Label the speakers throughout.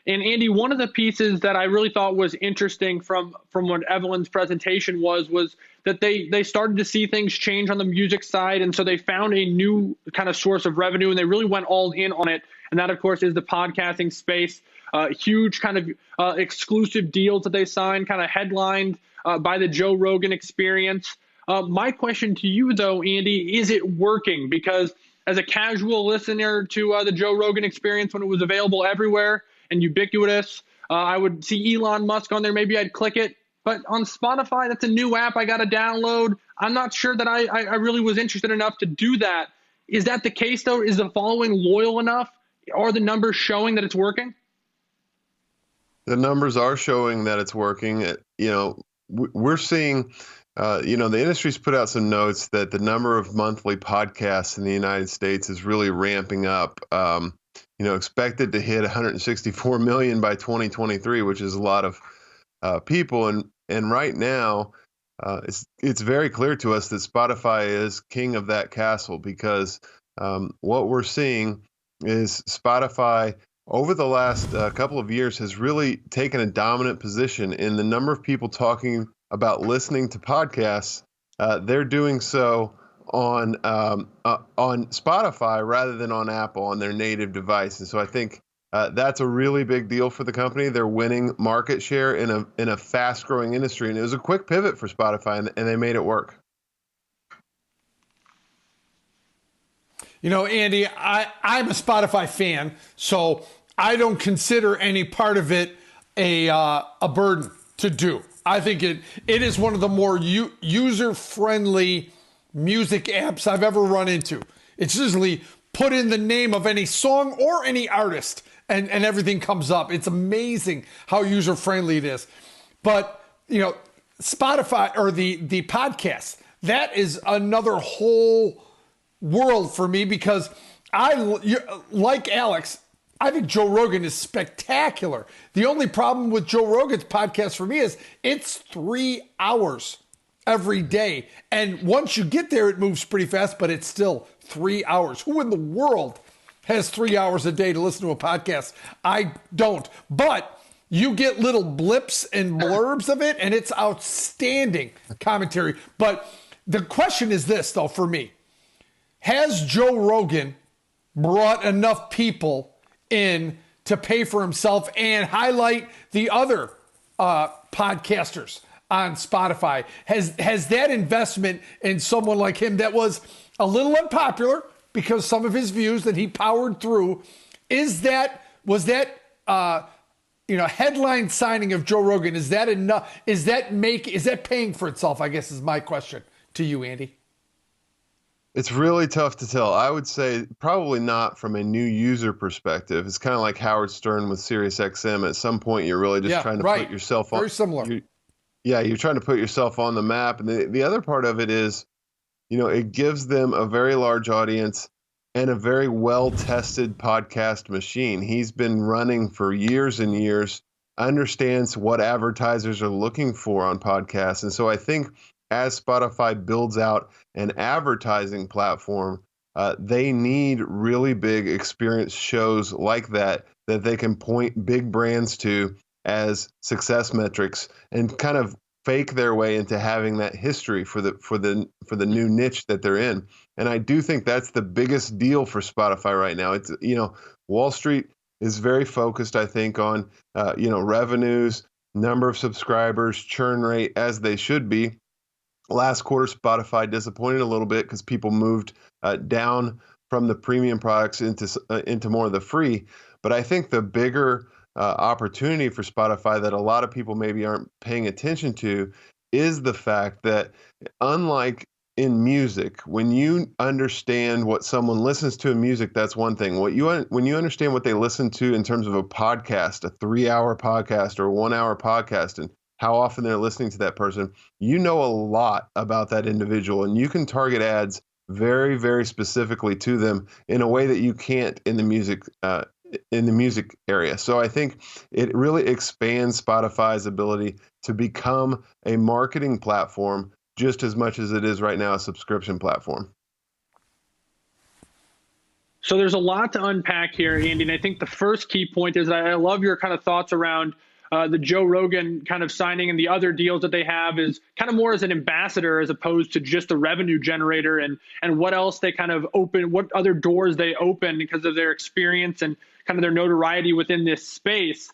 Speaker 1: And Andy, one of the pieces that I really thought was interesting from what Evelyn's presentation was that they started to see things change on the music side, and so they found a new kind of source of revenue, and they really went all in on it. And that, of course, is the podcasting space. Huge kind of exclusive deals that they signed, kind of headlined by the Joe Rogan Experience. My question to you, though, Andy, is it working? Because as a casual listener to the Joe Rogan Experience when it was available everywhere and ubiquitous, I would see Elon Musk on there. Maybe I'd click it. But on Spotify, that's a new app I got to download. I'm not sure that I really was interested enough to do that. Is that the case, though? Is the following loyal enough? Are the numbers showing that it's working?
Speaker 2: The numbers are showing that it's working. We're seeing, the industry's put out some notes that the number of monthly podcasts in the United States is really ramping up. Expected to hit 164 million by 2023, which is a lot of people. And right now, it's very clear to us that Spotify is king of that castle because what we're seeing is Spotify over the last couple of years has really taken a dominant position in the number of people talking about listening to podcasts. They're doing so on Spotify rather than on Apple on their native device, and so I think that's a really big deal for the company. They're winning market share in a fast-growing industry, and it was a quick pivot for Spotify, and they made it work.
Speaker 3: Andy, I'm a Spotify fan, so I don't consider any part of it a burden to do. I think it is one of the more user-friendly music apps I've ever run into. It's usually put in the name of any song or any artist, and everything comes up. It's amazing how user-friendly it is. But, Spotify or the podcast, that is another whole world for me because like Alex, I think Joe Rogan is spectacular. The only problem with Joe Rogan's podcast for me is it's 3 hours every day. And once you get there, it moves pretty fast, but it's still 3 hours. Who in the world has 3 hours a day to listen to a podcast? I don't. But you get little blips and blurbs of it, and it's outstanding commentary. But the question is this, though, for me. Has Joe Rogan brought enough people in to pay for himself and highlight the other podcasters on Spotify? Has that investment in someone like him that was a little unpopular because some of his views that he powered through, was that headline signing of Joe Rogan, is that enough? Is that paying for itself? I guess is my question to you, Andy.
Speaker 2: It's really tough to tell. I would say probably not from a new user perspective. It's kind of like Howard Stern with SiriusXM. At some point, you're really just trying to put yourself on.
Speaker 3: Very similar.
Speaker 2: You're trying to put yourself on the map. And the other part of it is, it gives them a very large audience and a very well-tested podcast machine. He's been running for years and years, understands what advertisers are looking for on podcasts. And so I think as Spotify builds out an advertising platform, they need really big experience shows like that they can point big brands to as success metrics and kind of fake their way into having that history for the new niche that they're in. And I do think that's the biggest deal for Spotify right now. It's Wall Street is very focused, I think, on revenues, number of subscribers, churn rate, as they should be. Last quarter, Spotify disappointed a little bit because people moved down from the premium products into more of the free. But I think the bigger opportunity for Spotify that a lot of people maybe aren't paying attention to is the fact that, unlike in music, when you understand what someone listens to in music, that's one thing. When you understand what they listen to in terms of a podcast, a 3-hour podcast or a 1-hour podcast, and how often they're listening to that person, you know a lot about that individual, and you can target ads very, very specifically to them in a way that you can't in the music area. So I think it really expands Spotify's ability to become a marketing platform just as much as it is right now a subscription platform.
Speaker 1: So there's a lot to unpack here, Andy. And I think the first key point is I love your kind of thoughts around the Joe Rogan kind of signing and the other deals that they have is kind of more as an ambassador as opposed to just a revenue generator and what else they kind of open, what other doors they open because of their experience and kind of their notoriety within this space.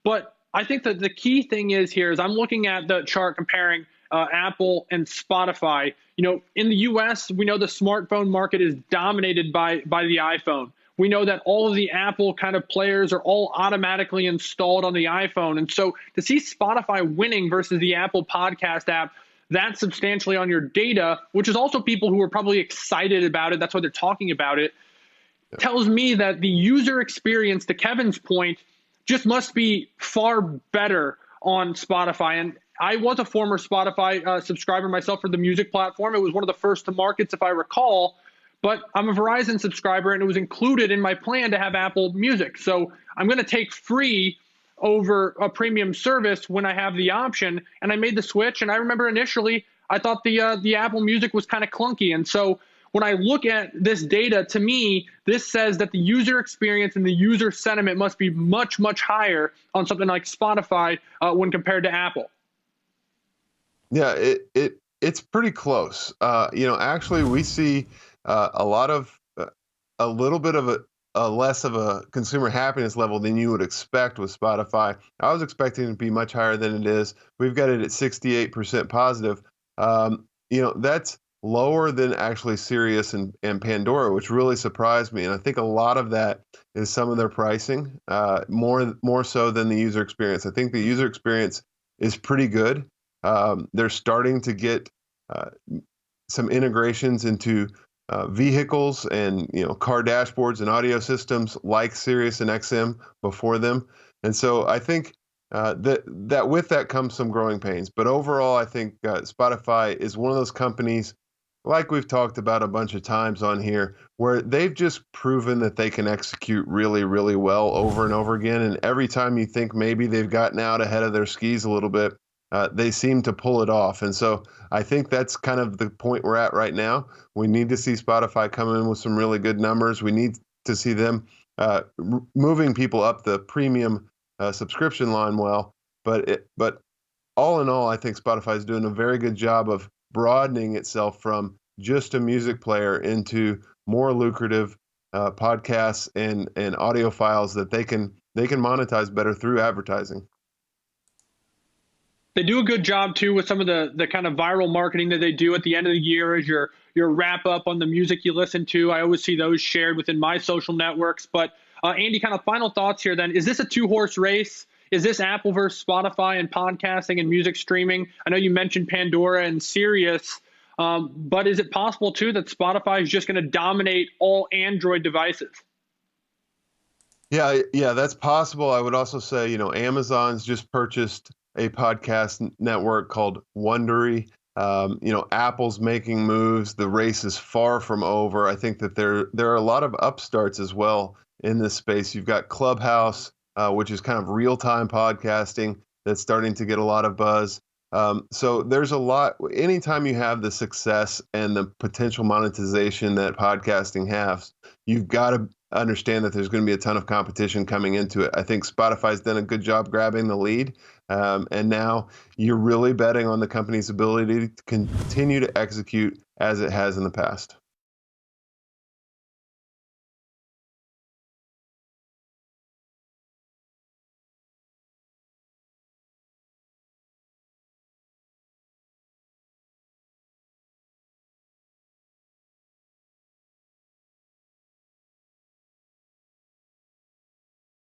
Speaker 1: But I think that the key thing is here is I'm looking at the chart comparing Apple and Spotify. In the U.S., we know the smartphone market is dominated by the iPhone. We know that all of the Apple kind of players are all automatically installed on the iPhone. And so to see Spotify winning versus the Apple podcast app, that's substantially on your data, which is also people who are probably excited about it. That's why they're talking about it. Tells me that the user experience, to Kevin's point, just must be far better on Spotify. And I was a former Spotify subscriber myself for the music platform. It was one of the first to markets, if I recall. But I'm a Verizon subscriber, and it was included in my plan to have Apple Music. So I'm going to take free over a premium service when I have the option. And I made the switch. And I remember initially I thought the Apple Music was kind of clunky. And so when I look at this data, to me, this says that the user experience and the user sentiment must be much, much higher on something like Spotify when compared to Apple.
Speaker 2: Yeah, it's pretty close. Actually, we see a lot of a little bit of a less of a consumer happiness level than you would expect with Spotify. I was expecting it to be much higher than it is. We've got it at 68% positive. That's lower than actually Sirius and Pandora, which really surprised me. And I think a lot of that is some of their pricing, more so than the user experience. I think the user experience is pretty good. They're starting to get some integrations into vehicles and car dashboards and audio systems like Sirius and XM before them. And so I think that with that comes some growing pains. But overall, I think Spotify is one of those companies, like we've talked about a bunch of times on here, where they've just proven that they can execute really, really well over and over again. And every time you think maybe they've gotten out ahead of their skis a little bit, they seem to pull it off. And so I think that's kind of the point we're at right now. We need to see Spotify come in with some really good numbers. We need to see them moving people up the premium subscription line well. But all in all, I think Spotify is doing a very good job of broadening itself from just a music player into more lucrative podcasts and audio files that they can monetize better through advertising.
Speaker 1: They do a good job too with some of the kind of viral marketing that they do at the end of the year as your wrap up on the music you listen to. I always see those shared within my social networks. But Andy, kind of final thoughts here then. Is this a 2-horse race? Is this Apple versus Spotify and podcasting and music streaming? I know you mentioned Pandora and Sirius, but is it possible too that Spotify is just going to dominate all Android devices?
Speaker 2: Yeah, that's possible. I would also say, Amazon's just purchased a podcast network called Wondery. Apple's making moves. The race is far from over. I think that there are a lot of upstarts as well in this space. You've got Clubhouse, which is kind of real-time podcasting that's starting to get a lot of buzz. So there's a lot. Anytime you have the success and the potential monetization that podcasting has, you've got to understand that there's going to be a ton of competition coming into it. I think Spotify's done a good job grabbing the lead. And now you're really betting on the company's ability to continue to execute as it has in the past.